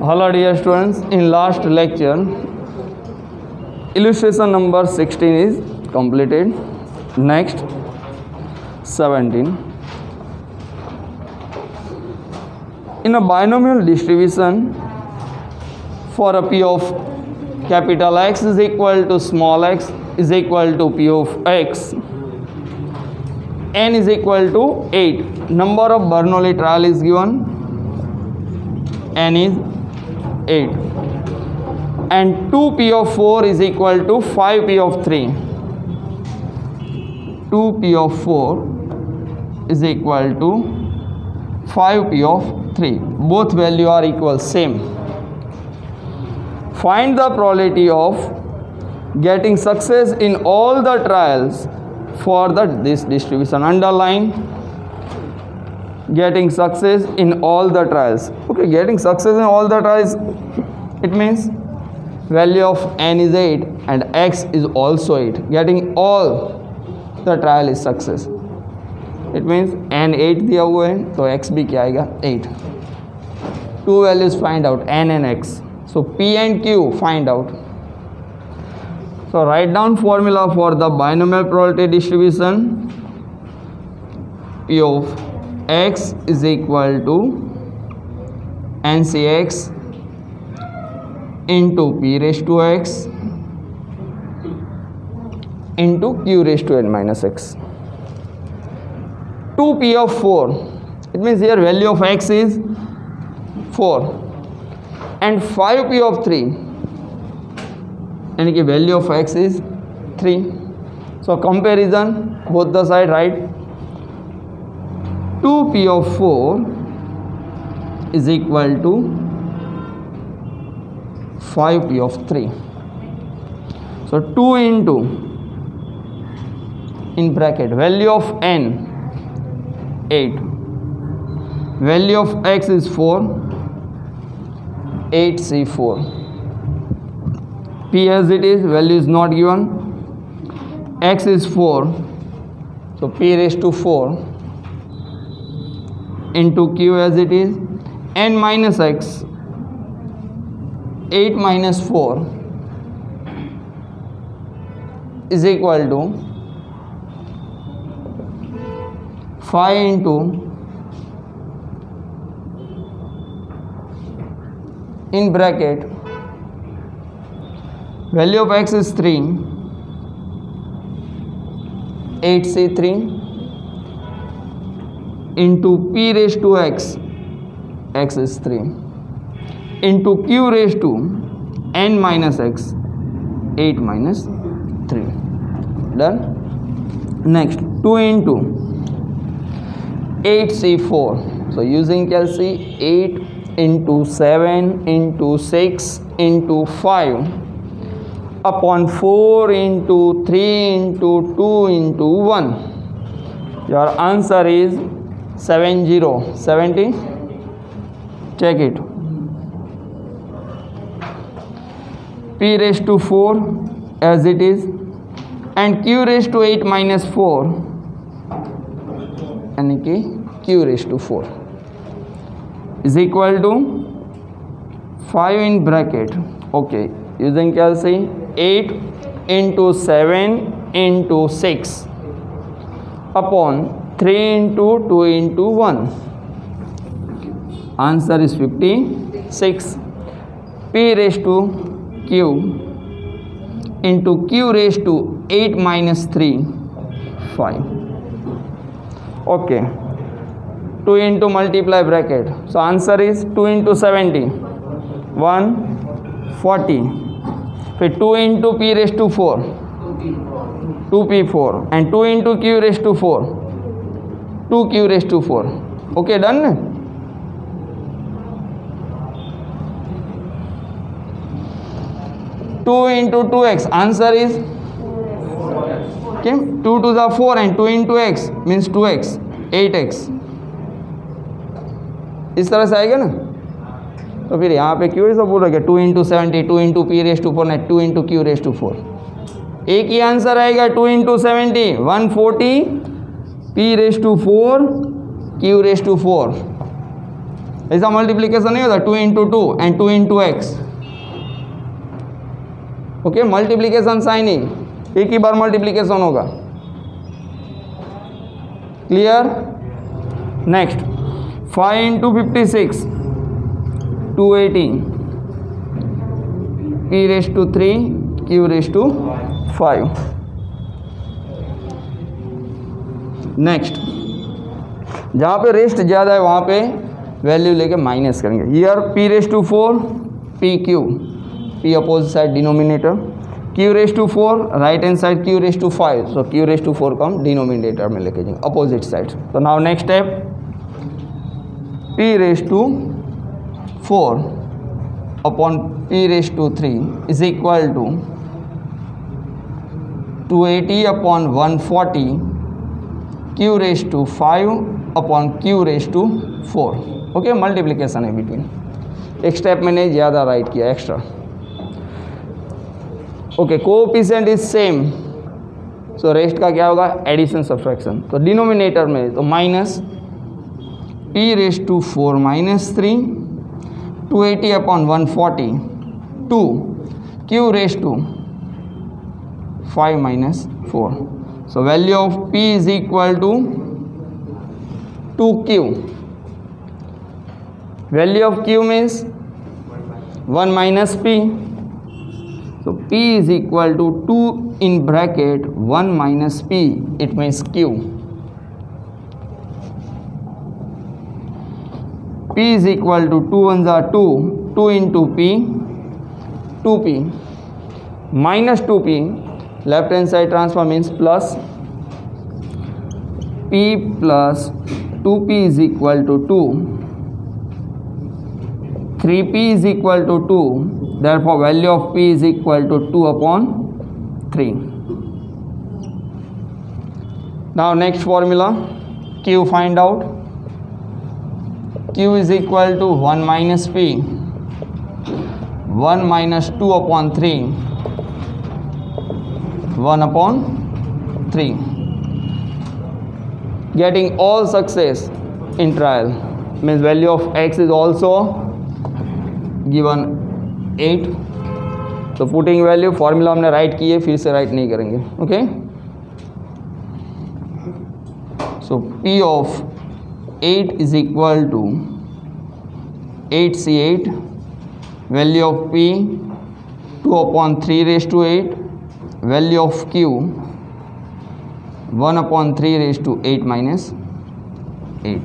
Hello dear students, in last lecture illustration number 16 is completed. Next 17. In a binomial distribution for a p of capital X is equal to small x is equal to p of x, n is equal to 8. Number of Bernoulli trial is given, n is 8, and 2p of 4 is equal to 5p of 3. 2p of 4 is equal to 5p of 3. Both value are equal, same. Find the probability of getting success in all the trials for this distribution. Underline getting success in all the trials. Okay, getting success in all the trials, it means value of n is 8 and x is also 8. Getting all the trial is success. It means n 8 दिया हुआ है तो x भी क्या आएगा 8. Two values find out, n and x. So p and q find out. So write down formula for the binomial probability distribution. P of x is equal to ncx into p raised to x into q raised to n minus x. 2p of 4, it means here value of x is 4 and 5p of 3, and the value of x is 3. So comparison, both the side write. 2p of 4 is equal to 5p of 3. So 2 into, in bracket, value of n 8, value of x is 4, 8c4. P as it is, value is not given. X is 4, so p raised to 4 into q as it is, n minus x, 8 minus 4 is equal to 5 into, in bracket, value of x is 3, 8c3 into p raised to x, x is 3, into q raised to n minus x, 8 minus 3. Done. Next 2 into 8c4. So using calci, 8 into 7 into 6 into 5 upon 4 into 3 into 2 into 1. Your answer is 70. Check it. P raised to 4 as it is, and q raised to 8 minus 4, and q raised to 4 is equal to 5 in bracket. Okay, using calci, 8 into 7 into 6 upon 3 into 2 into 1. Answer is 56. P raised to q into q raised to 8 minus 3, 5. Okay, 2 into multiply bracket. So answer is 2 into 70, 140. 2 into p raised to 4, 2p4, and 2 into q raised to 4, 2q raised to 4. Okay, done. 2 into 2x, answer is, okay, 2 to the 4 and 2 into x means 2x, 8x. इस तरह से आएगा ना. तो फिर यहाँ पे क्यों ऐसा बोलोगे 2 into 70, 2 into p raised to 4 and 2 into q raised to 4. एक ही आंसर आएगा 2 into 70, 140, p raised to 4, q raised to 4. ऐसा मल्टीप्लीकेशन नहीं होता 2 into 2 and 2 into x. Okay, multiplication sign ही, एक ही बार मल्टीप्लीकेशन होगा। Clear? Next 5 into 56 280 p raise to 3 q raise to 5। Next, जहाँ पे रेस्ट ज़्यादा है वहाँ पे वैल्यू लेके माइनस करेंगे। Here p raise to 4 p q, p opposite side denominator, q race to 4 right hand side q raise to 5, so q race to 4 को हम डिनोमिनेटर में लेके जाएंगे अपोजिट साइड। तो now next step, p raise to 4 upon p raise to 3 is equal to 280 upon 140 q raise to 5 upon q race to 4। Okay, multiplication है between, एक step मैंने ज़्यादा राइट किया extra. Okay, coefficient is same, so rest का क्या होगा, addition subtraction. तो denominator में तो minus p raise to 4 minus 3 280 upon 140 2 q raise to 5 minus 4, so value of p is equal to 2q। Value of q means 1 minus p, so p is equal to 2 in bracket 1 minus p, it means q. p is equal to 2 ones are 2, 2 into p 2p minus 2p, left hand side transfer means plus, p plus 2p is equal to 2, 3p is equal to 2, therefore value of p is equal to 2 upon 3. Now next formula, q find out, q is equal to 1 minus p 1 minus 2 upon 3 1 upon 3, getting all success in trial means value of x is also given 8, तो putting value formula हमने write किए, फिर से write नहीं करेंगे। Okay, so p of 8 is equal to 8c8, value of p 2 upon 3 raise to 8, value of q 1 upon 3 raise to 8 minus 8,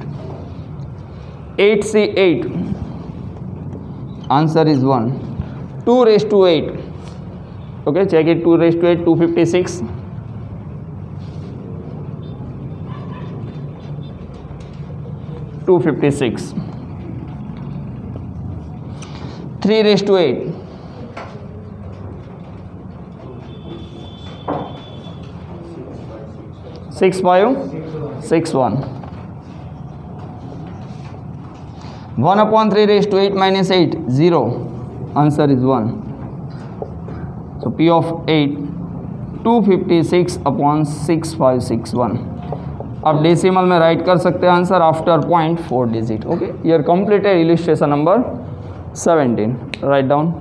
8c8 answer is 1, 2 raised to 8, okay, check it, 2 raised to 8 256, 256, 3 raised to 8 6561, 1 upon 3 raised to 8 minus 8 0, answer is 1, so p of 8 256 upon 6561। अब decimal में right कर सकते हैं answer after 0.4 digit. Okay, you're completed illustration number 17, write down.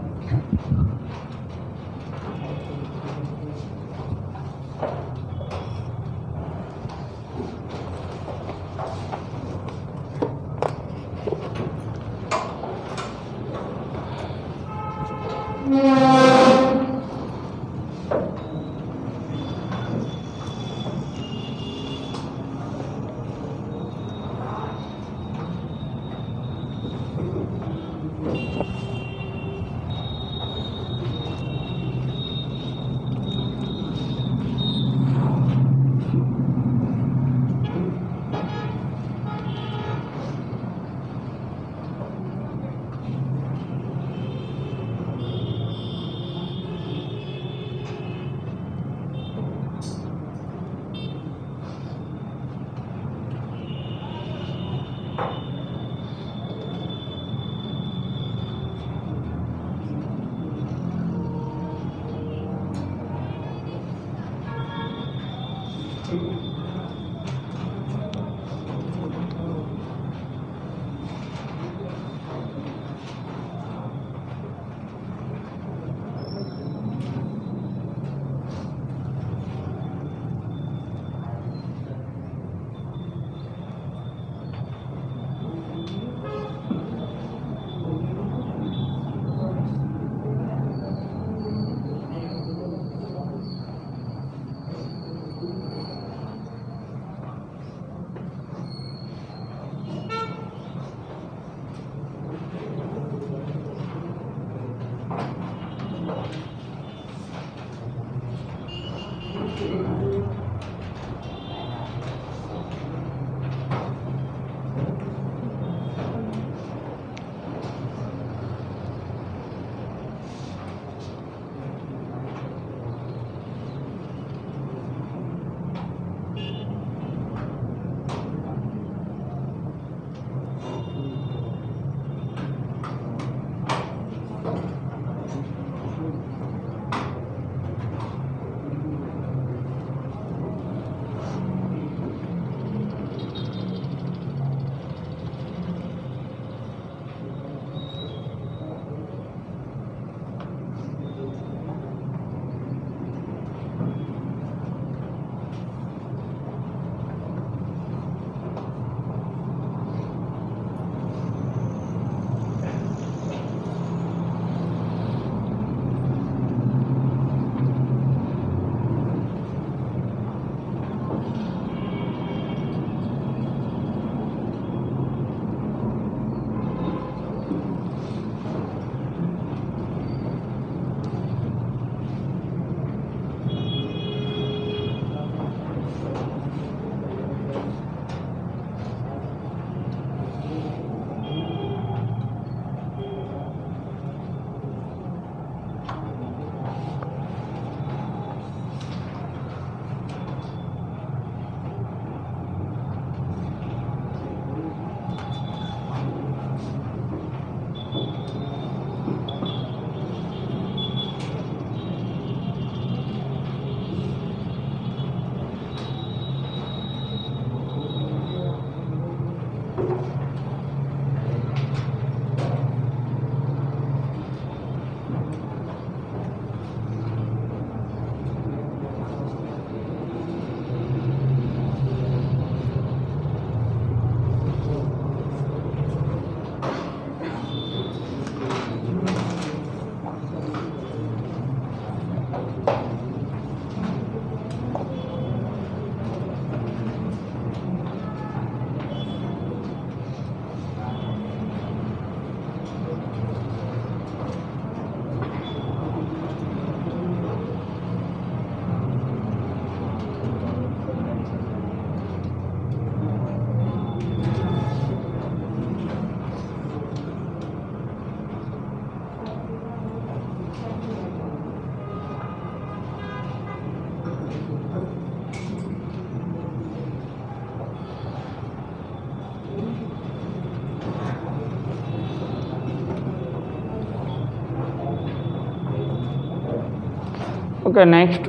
Okay, next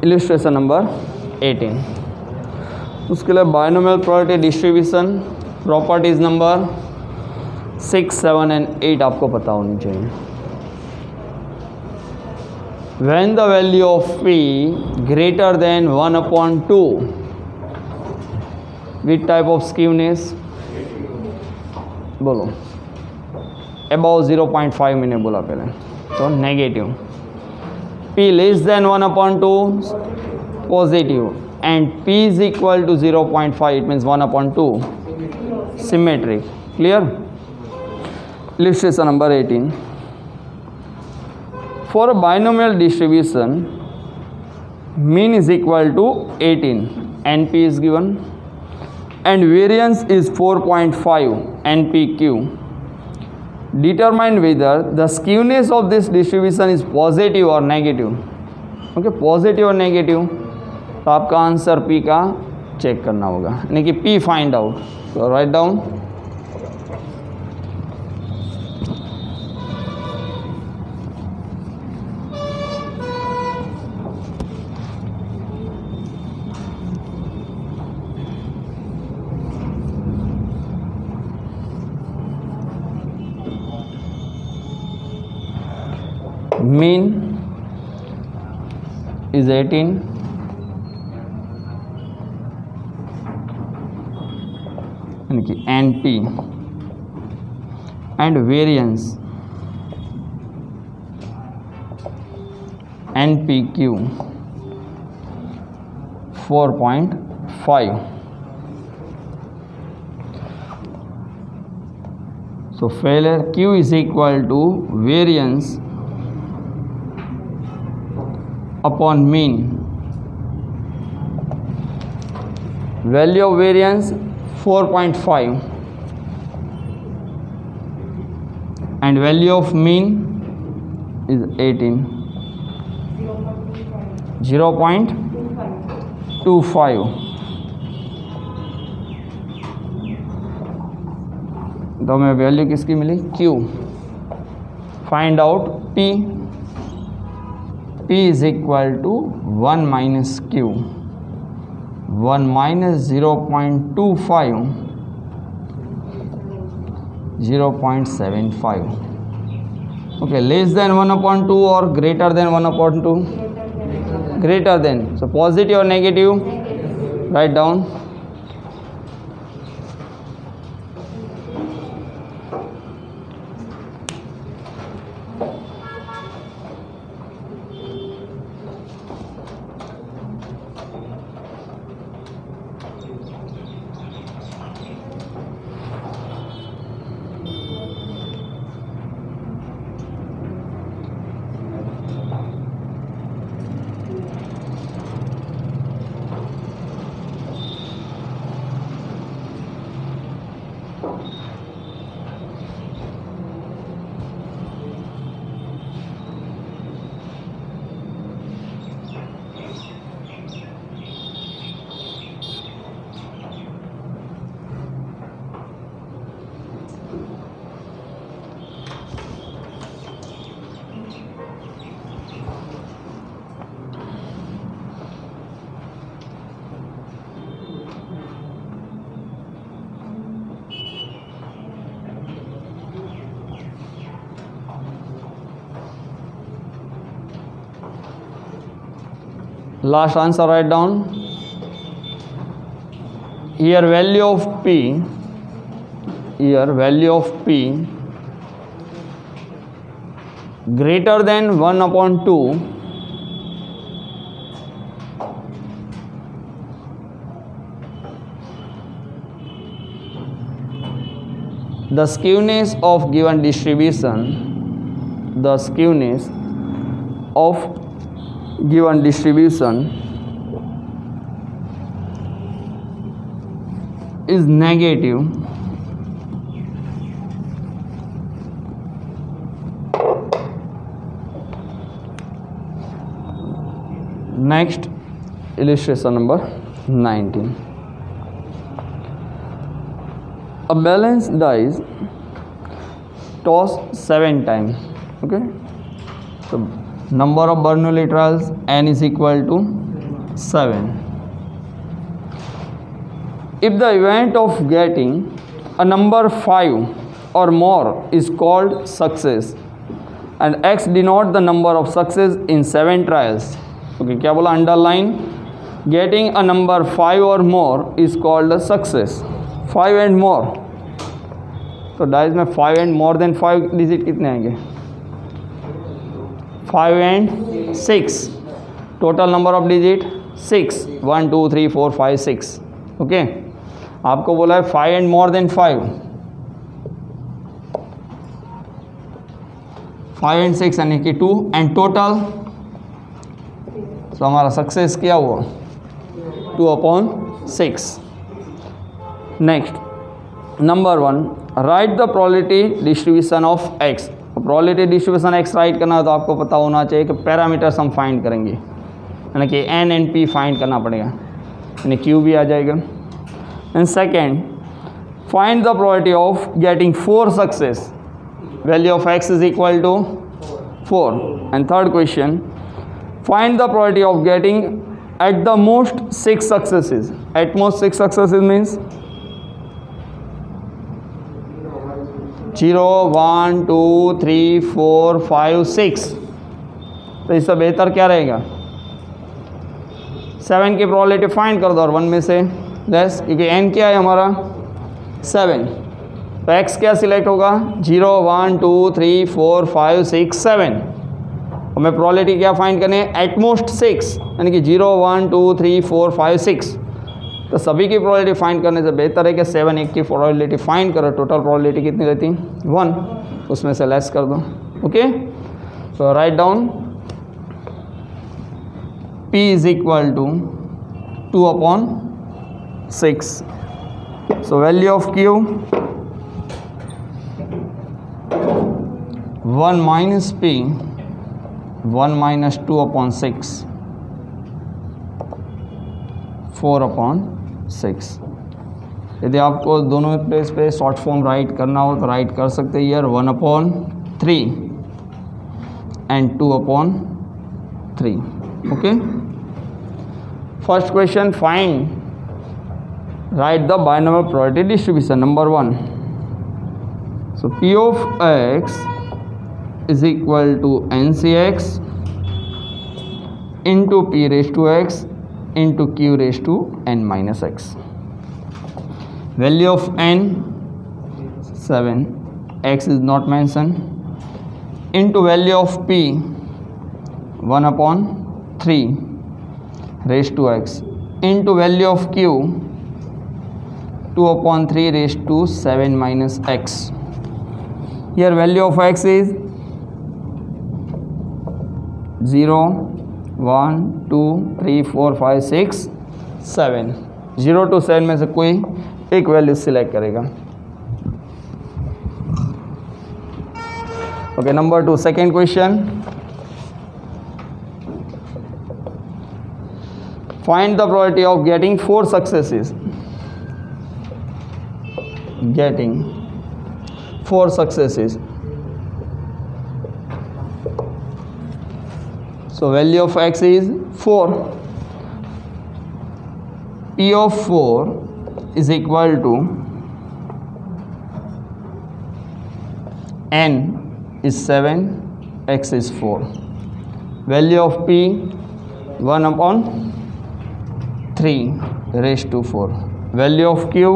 illustration number 18. उसके लिए binomial probability distribution properties number 6, 7 and 8 आपको पता होनी चाहिए. When the value of p greater than 1/2, which type of skewness? बोलो. Above 0.5 मैंने बोला पहले, तो negative. p less than 1/2 positive, and p is equal to 0.5, it means 1/2 symmetric. Clear? Illustration number 18. For a binomial distribution, mean is equal to 18, np is given, and variance is 4.5 npq. Determine whether the skewness of this distribution is positive or negative. Okay, positive और negative, तो आपका answer p का check करना होगा, यानी कि p find out. तो write down. mean is 18, यानी कि NP, and variance NPQ 4.5. So failure Q is equal to variance upon mean. Value of variance 4.5 and value of mean is 18, 0.25. तो हमें वैल्यू किसकी मिली? Q. Find out P. P is equal to 1 minus Q. 1 minus 0.25, 0.75. Okay, less than 1/2 or greater than 1/2? Greater than. So positive or negative? Write down. Last answer write down. Here value of P, greater than 1/2, the skewness of given distribution, is negative. Next, illustration number 19. A balanced dice tossed 7 times. Okay, so Number of Bernoulli trials, n is equal to 7. If the event of getting a number 5 or more is called success and x denote the number of success in 7 trials. Okay, क्या बोला? Underline getting a number 5 or more is called a success. 5 and more. तो dies में 5 and more than 5 digit कितने आएंगे? 5 and 6. Total number of digit 6. 1 2 3 4 5 6. Okay, आपको बोला है 5 and more than 5. 5 and 6 यानी कि 2 and टोटल. तो हमारा सक्सेस क्या हुआ? 2/6. Next number 1, right the probability distribution of x. Probability distribution x right करना है तो आपको पता होना चाहिए कि पैरामीटर्स हम फाइंड करेंगे, यानी कि एन एंड पी फाइंड करना पड़ेगा, यानी क्यू भी आ जाएगा. And second, find the probability of getting 4 success. Value of x is equal to 4. And third question, find the probability of getting at the most 6 successes. At most 6 successes means 0 1 2 3 4 5 6. तो इससे बेहतर क्या रहेगा? 7 की probability find कर दो और 1 में से लेस, क्योंकि n क्या है हमारा 7. तो x क्या सिलेक्ट होगा? 0 1 2 3 4 5 6 7. हमें प्रोबेबिलिटी क्या फाइंड करनी है? एटमोस्ट 6, यानी कि 0 1 2 3 4 5 6. तो सभी की प्रोबेबिलिटी फाइंड करने से बेहतर है कि 7 एक की प्रोबेबिलिटी फाइंड करो. टोटल प्रोबेबिलिटी कितनी रहती? 1. उसमें से लेस कर दो. Okay, so write down P is equal to 2/6. So value of Q 1 minus P 1 minus 2/6, 4/6. यदि आपको दोनों प्लेस पे शॉर्ट फॉर्म राइट करना हो तो राइट कर सकते हैं यार. 1/3 and 2/3. Okay, first question, find right the binomial probability distribution. Number 1, so P of x is equal to NCX into P raised to x into Q raised to n minus x. Value of n 7, x is not mentioned, into value of P 1/3 raised to x into value of Q 2/3 raised to 7 minus x. Here value of x is 0 1 2 3 4 5 6 7. 0 to 7 में से कोई एक value select करेगा. Okay, number 2, second question, find the probability of getting 4 successes. Getting 4 successes. So value of x is 4. P of 4 is equal to n is 7, x is 4. Value of P 1/3 raised to 4. Value of Q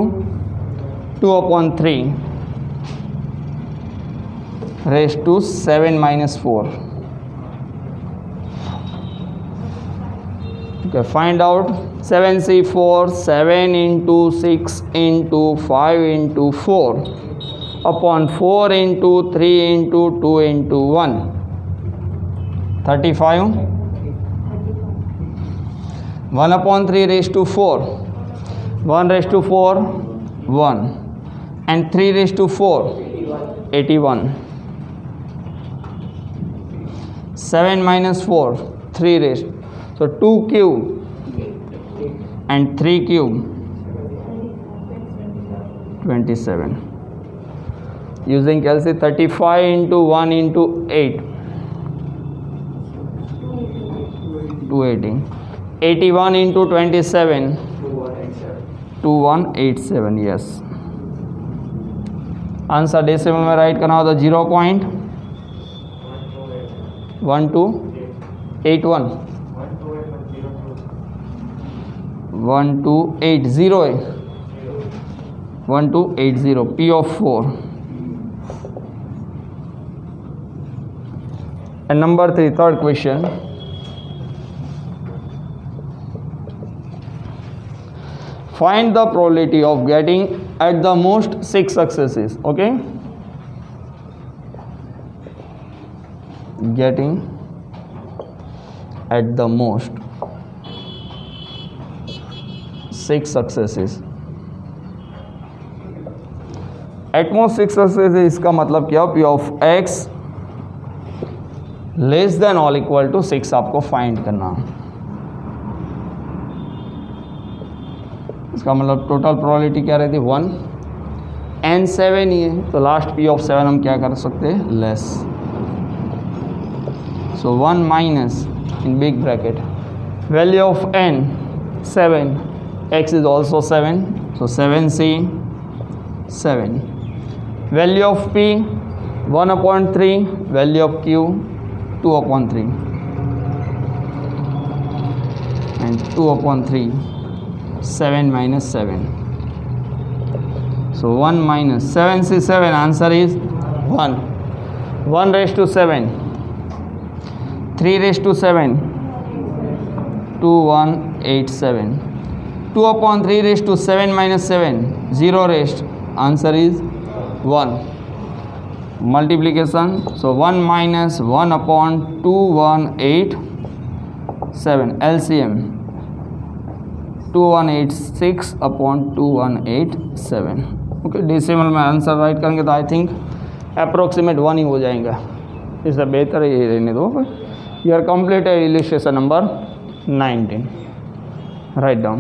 2/3 raised to 7 minus 4. Okay, find out 7C4, 7 into 6 into 5 into 4 upon 4 into 3 into 2 into 1. 35. 1/3 raised to 4. 1 raised to 4, 1. And 3 raised to 4, 81. 7 minus 4, 3 raised. So 2 cube and 3 cube 27. Using calculation 35 into 1 into 8. 280. 81 into 27. 2187. Yes. Answer decimal में right करना होता 0.1281 1280 है 1280 P of 4. And number 3, third question. Find the probability of getting at the most 6 successes. Okay, getting at the most 6 successes. At most 6 successes इसका मतलब क्या? P of x less than or equal to 6 आपको find करना. इसका मतलब total probability क्या रहती है? 1 n 7 ही है तो लास्ट p ऑफ 7 हम क्या कर सकते हैं? Less. So 1 minus in big bracket value of n 7, x is also 7 so 7c 7. Value of p 1/3, value of q 2/3 and 2/3 7 minus 7. So 1 minus 7c7 answer is 1. 1 raised to 7, 3 raised to 7 2187. 2/3 raised to 7 minus 7 0 raised answer is 1. Multiplication, so 1 minus 1/2187 LCM 2186/2187. Okay, decimal में answer right करेंगे तो I think approximate 1 ही हो जाएगा. इससे बेहतर ये रहने दो. You are complete illustration number 19. Write down.